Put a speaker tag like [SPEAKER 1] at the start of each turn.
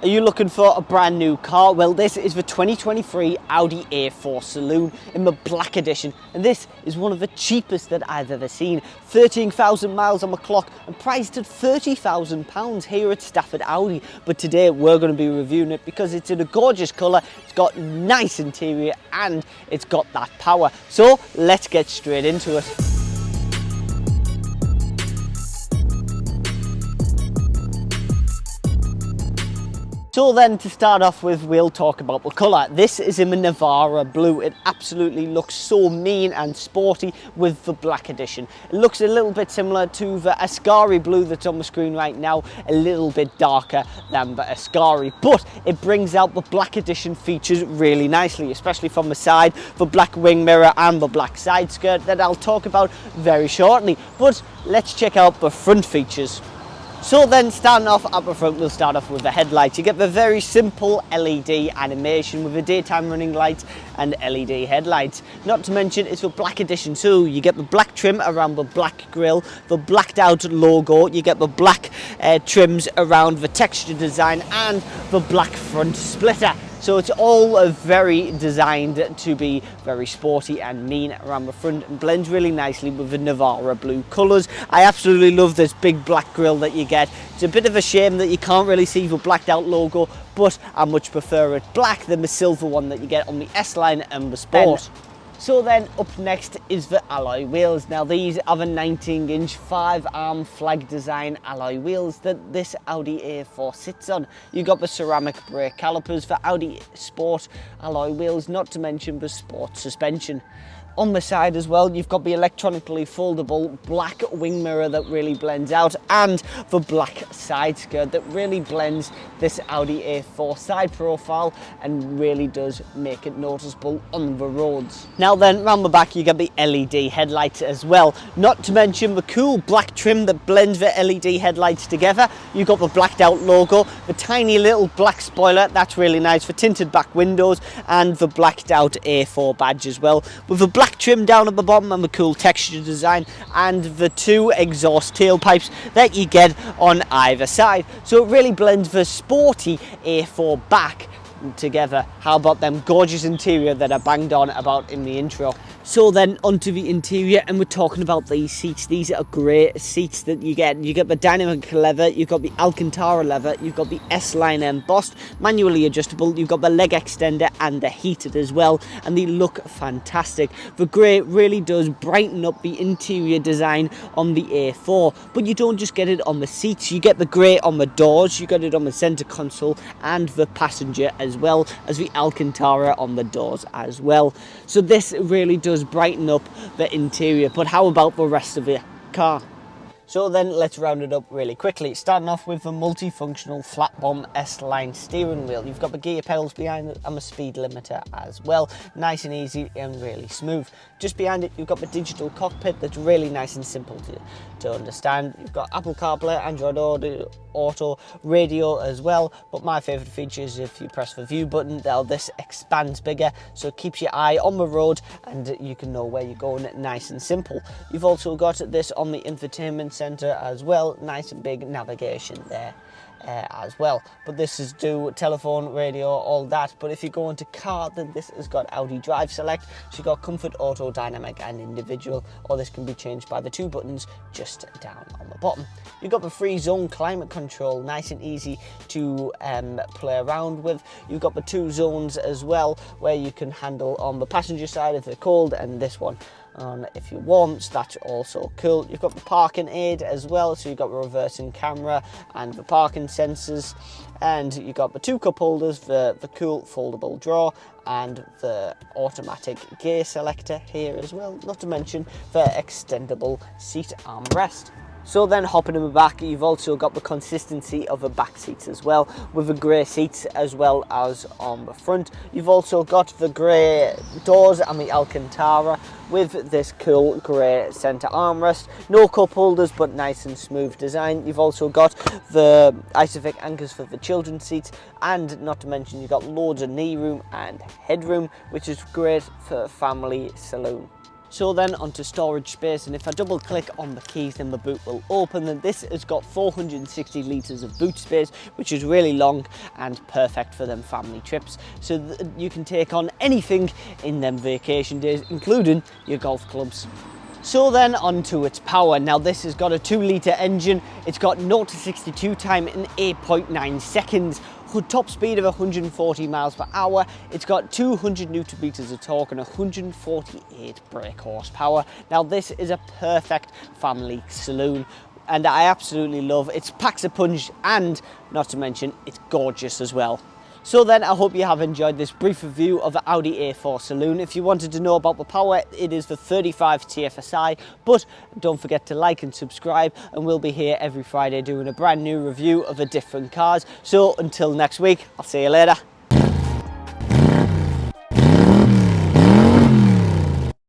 [SPEAKER 1] Are you looking for a brand new car? Well, this is the 2023 Audi A4 Saloon in the Black Edition, and this is one of the cheapest that I've ever seen. 13,000 miles on the clock and priced at £30,000 here at Stafford Audi. But today we're going to be reviewing it because it's in a gorgeous colour, it's got nice interior and it's got that power. So let's get straight into it. So then, to start off with, we'll talk about the colour. This is in the Navara blue. It absolutely looks so mean and sporty with the Black Edition. It looks a little bit similar to the Ascari blue that's on the screen right now, a little bit darker than the Ascari, but it brings out the Black Edition features really nicely, especially from the side, the black wing mirror and the black side skirt that I'll talk about very shortly. But let's check out the front features. So then, starting off at the front, we'll start off with the headlights. You get the very simple LED animation with the daytime running lights and LED headlights. Not to mention, it's the Black Edition too. You get the black trim around the black grille, the blacked out logo, you get the black trims around the texture design and the black front splitter. So it's all very designed to be very sporty and mean around the front and blends really nicely with the Navara blue colours. I absolutely love this big black grille that you get. It's a bit of a shame that you can't really see the blacked out logo, but I much prefer it black than the silver one that you get on the S-Line and the Sport. So then up next is the alloy wheels. Now these are the 19-inch 5-arm flag design alloy wheels that this Audi A4 sits on. You got the ceramic brake calipers for Audi Sport alloy wheels, not to mention the Sport suspension. On the side as well, you've got the electronically foldable black wing mirror that really blends out, and the black side skirt that really blends this Audi A4 side profile and really does make it noticeable on the roads. Now then, round the back you get the LED headlights as well, not to mention the cool black trim that blends the LED headlights together. You've got the blacked out logo, the tiny little black spoiler, that's really nice, for tinted back windows, and the blacked out A4 badge as well, with the black trim down at the bottom and the cool texture design and the two exhaust tailpipes that you get on either side. So it really blends the sporty A4 back together. How about them gorgeous interior that I banged on about in the intro? So then onto the interior, and we're talking about these seats. These are great seats that you get. You get the dynamic leather, you've got the Alcantara leather, you've got the S-Line embossed, manually adjustable, you've got the leg extender and the heated as well, and they look fantastic. The grey really does brighten up the interior design on the A4, but you don't just get it on the seats, you get the grey on the doors, you get it on the centre console and the passenger, as well as the Alcantara on the doors as well. So this really does brighten up the interior, but how about the rest of the car? So then let's round it up really quickly, starting off with the multifunctional flat bottom S-Line steering wheel. You've got the gear pedals behind it and the speed limiter as well, nice and easy and really smooth. Just behind it you've got the digital cockpit that's really nice and simple to understand. You've got Apple CarPlay, Android Auto, radio as well, but my favourite feature is if you press the view button, now this expands bigger, so it keeps your eye on the road and you can know where you're going, nice and simple. You've also got this on the infotainment center as well, nice and big navigation there as well, but this is do telephone, radio, all that. But if you go into car, then this has got Audi Drive Select, so you've got comfort, auto, dynamic and individual, or this can be changed by the two buttons just down on the bottom. You've got the free zone climate control, nice and easy to play around with. You've got the two zones as well, where you can handle on the passenger side if they're cold, and this one on if you're warm, so that's also cool. You've got the parking aid as well, so you've got the reversing camera and the parking sensors, and you've got the two cup holders, the cool foldable drawer and the automatic gear selector here as well, not to mention the extendable seat armrest. So then hopping in the back, you've also got the consistency of the back seats as well, with the grey seats as well as on the front. You've also got the grey doors and the Alcantara with this cool grey centre armrest. No cup holders, but nice and smooth design. You've also got the Isofix anchors for the children's seats, and not to mention you've got loads of knee room and headroom, which is great for family saloon. So then onto storage space, and if I double click on the keys then the boot will open. And this has got 460 litres of boot space, which is really long and perfect for them family trips. So you can take on anything in them vacation days, including your golf clubs. So then onto its power. Now this has got a 2-litre engine. It's got 0 to 62 time in 8.9 seconds. Top speed of 140 miles per hour. It's got 200 newton meters of torque and 148 brake horsepower. Now this is a perfect family saloon, and I absolutely love it. It packs a punch, and not to mention it's gorgeous as well. So then I hope you have enjoyed this brief review of the Audi A4 Saloon. If you wanted to know about the power, it is the 35 TFSI, but don't forget to like and subscribe, and we'll be here every Friday doing a brand new review of the different cars. So until next week, I'll see you later.